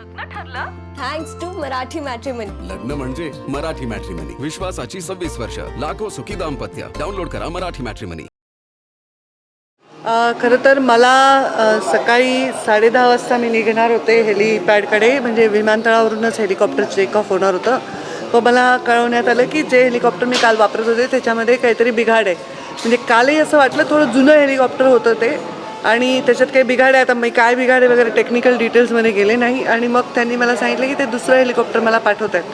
लग्न ठरलं thanks to Marathi matrimony. लग्न म्हणजे मराठी मॅट्रिमनी. विश्वासाची 26 वर्ष. लाखो सुखी दाम्पत्य. डाउनलोड करा मराठी मॅट्रिमनी. खरं तर मला सकाळी 10:30 वाजता मी निघणार होते हेलिपॅडकडे, म्हणजे विमानतळावरूनच हेलिकॉप्टरचं टेक ऑफ होणार होतं. तो मला कळवण्यात आलं की जे हेलिकॉप्टर मी काल वापरत होते त्याच्यामध्ये काहीतरी बिघाड आहे. म्हणजे कालही असं वाटलं थोडं जुनं हेलिकॉप्टर होतं ते, आणि त्याच्यात काही बिघाड आहे. आता मी काय बिघाड आहे वगैरे टेक्निकल डिटेल्समध्ये गेले नाही. आणि मग त्यांनी मला सांगितलं की ते दुसरं हेलिकॉप्टर मला पाठवत आहेत.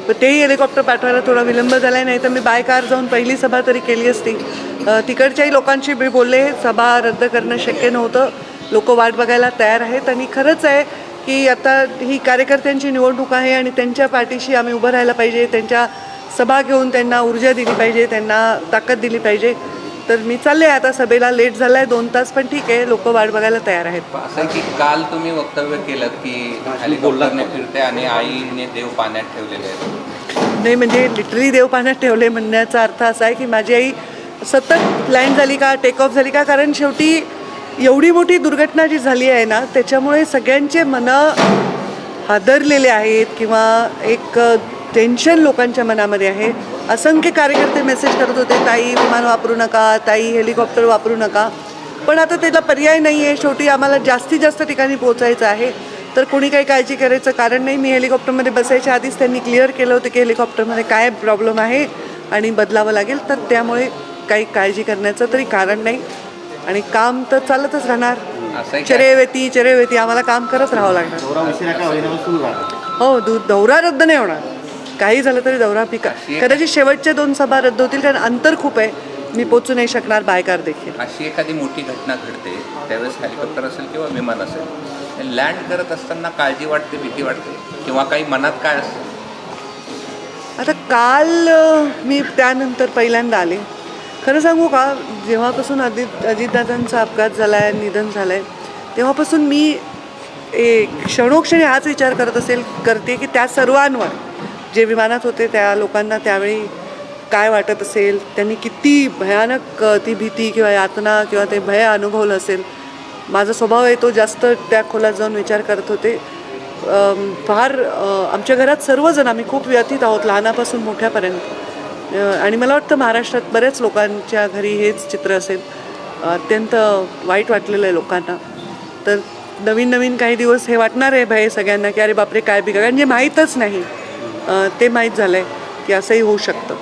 तर तेही हेलिकॉप्टर पाठवायला थोडा विलंब झाला आहे, नाही तर मी बाय कार जाऊन पहिली सभा तरी केली असती. तिकडच्याही लोकांशी मी बोलले, सभा रद्द करणं शक्य नव्हतं. लोक वाट बघायला तयार आहेत. आणि खरंच आहे की आता ही कार्यकर्त्यांची निवडणूक आहे आणि त्यांच्या पाठीशी आम्ही उभं राहायला पाहिजे. त्यांच्या सभा घेऊन त्यांना ऊर्जा दिली पाहिजे, त्यांना ताकद दिली पाहिजे. तर मी चालले आता सभेला. लेट झाला आहे 2 तास, पण ठीक आहे, लोक वाट बघायला तयार आहेत. असं की काल तुम्ही वक्तव्य केलं की हेलिकॉप्टरने फिरते आणि आईने देव पाण्यात ठेवलेले आहेत. नाही, म्हणजे लिटरली देव पाण्यात ठेवले म्हणण्याचा अर्थ असा आहे की माझी आई सतत लँड झाली का, टेक ऑफ झाली का. कारण शेवटी एवढी मोठी दुर्घटना जी झाली आहे ना, त्याच्यामुळे सगळ्यांचे मनं हादरलेले आहेत किंवा एक टेन्शन लोकांच्या मनामध्ये आहे. असंख्य कार्यकर्ते मेसेज करत होते, ताई विमान वापरू नका, ताई हेलिकॉप्टर वापरू नका. पण आता त्याला पर्याय नाही आहे. शेवटी आम्हाला जास्तीत जास्त ठिकाणी पोहोचायचं आहे, तर कोणी काही काळजी करायचं कारण नाही. मी हेलिकॉप्टरमध्ये बसायच्या आधीच त्यांनी क्लिअर केलं होतं की हेलिकॉप्टरमध्ये काय प्रॉब्लेम आहे आणि बदलावं लागेल. तर त्यामुळे काही काळजी करण्याचं तरी कारण नाही. आणि काम तर चालतच राहणार. चरेवेती आम्हाला काम करत राहावं लागणार. हो, दौरा रद्द नाही होणार. काही झालं तरी दौरा पिका. कदाचित शेवटच्या 2 सभा रद्द होतील, कारण अंतर खूप आहे. मी पोचू नाही शकणार बाय कार देखील. अशी एखादी मोठी घटना घडते त्यावेळेस हेलिकॉप्टर असेल किंवा विमान असेल, लँड करत असताना काळजी वाटते, भीती वाटते किंवा काही मनात काय असतं? आता काल मी त्यानंतर पहिल्यांदा आले. खरं सांगू का, जेव्हापासून अजितदादांचा अपघात झाला आहे, निधन झालं आहे, तेव्हापासून मी क्षणोक्षणी हाच विचार करते की त्या सर्वांवर जे विमानात होते त्या लोकांना त्यावेळी काय वाटत असेल, त्यांनी किती भयानक ती भीती किंवा यातना किंवा ते भय अनुभवलं असेल. माझा स्वभाव आहे तो जास्त त्या खोलात जाऊन विचार करत होते. फार आमच्या घरात सर्वजण आम्ही खूप व्यथित आहोत, लहानापासून मोठ्यापर्यंत. आणि मला वाटतं महाराष्ट्रात बऱ्याच लोकांच्या घरी हेच चित्र असेल. अत्यंत वाईट वाटलेलं आहे लोकांना. तर नवीन काही दिवस हे वाटणार आहे भय सगळ्यांना की अरे बापरे काय बिघाड, कारण जे माहीतच नाही ते माहीत झालं आहे की असंही होऊ शकतं.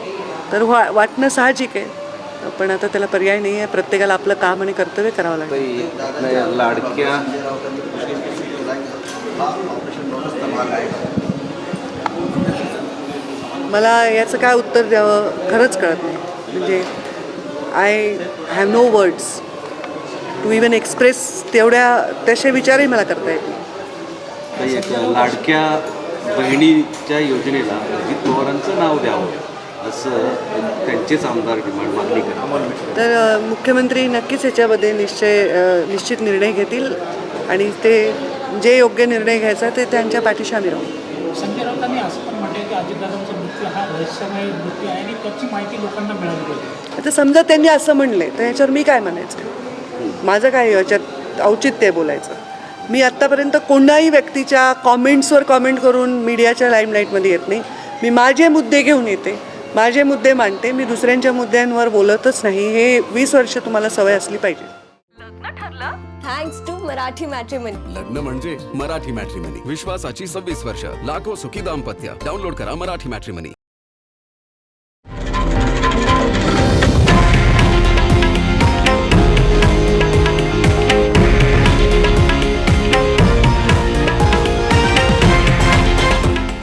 तर वाटणं साहजिक आहे, पण आता त्याला पर्याय नाही आहे. प्रत्येकाला आपलं काम आणि कर्तव्य करावं लागतं. लाडक्या मला याचं काय उत्तर द्यावं खरंच कळत नाही. म्हणजे I have no words to even express तसे विचारही मला करता येत नाही. लाडक्या बहिणीच्या योजनेला अजित पवारांचं नाव द्यावं असं त्यांचेच आमदार मागणी करतात. तर मुख्यमंत्री नक्कीच याच्यामध्ये निश्चित निर्णय घेतील आणि ते जे योग्य निर्णय घ्यायचा ते त्यांच्या पाठीशी आम्ही राहू. संजय राऊतांनी असं पण म्हटलं की अजितदादांचा मृत्यू हा रहस्यमय मृत्यू आहे आणि त्याची माहिती लोकांना मिळाली पाहिजे. आता समजा त्यांनी असं म्हणले तर ह्याच्यावर मी काय म्हणायचं? माझं काय याच्यात औचित्य बोलायचं? मी आत्तापर्यंत कोणाही व्यक्तीच्या कॉमेंट्सवर कॉमेंट करून मीडियाच्या लाईमलाईटमध्ये येत नाही. मी माझे मुद्दे घेऊन येते, माझे मुद्दे मांडते. मी दुसऱ्यांच्या मुद्द्यांवर बोलतच नाही. हे 20 वर्ष तुम्हाला सवय असली पाहिजे. लग्न ठरलं थँक्स टू मराठी मॅट्रिमनी. लग्न म्हणजे मराठी मॅट्रिमनी. विश्वासाची 26 वर्ष. लाखो सुखी दाम्पत्य. डाउनलोड करा मराठी मॅट्रिमनी.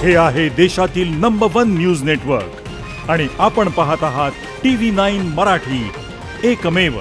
हे आहे देशातील नंबर 1 न्यूज नेटवर्क आणि आपण पाहत आहात TV9 मराठी, एकमेव.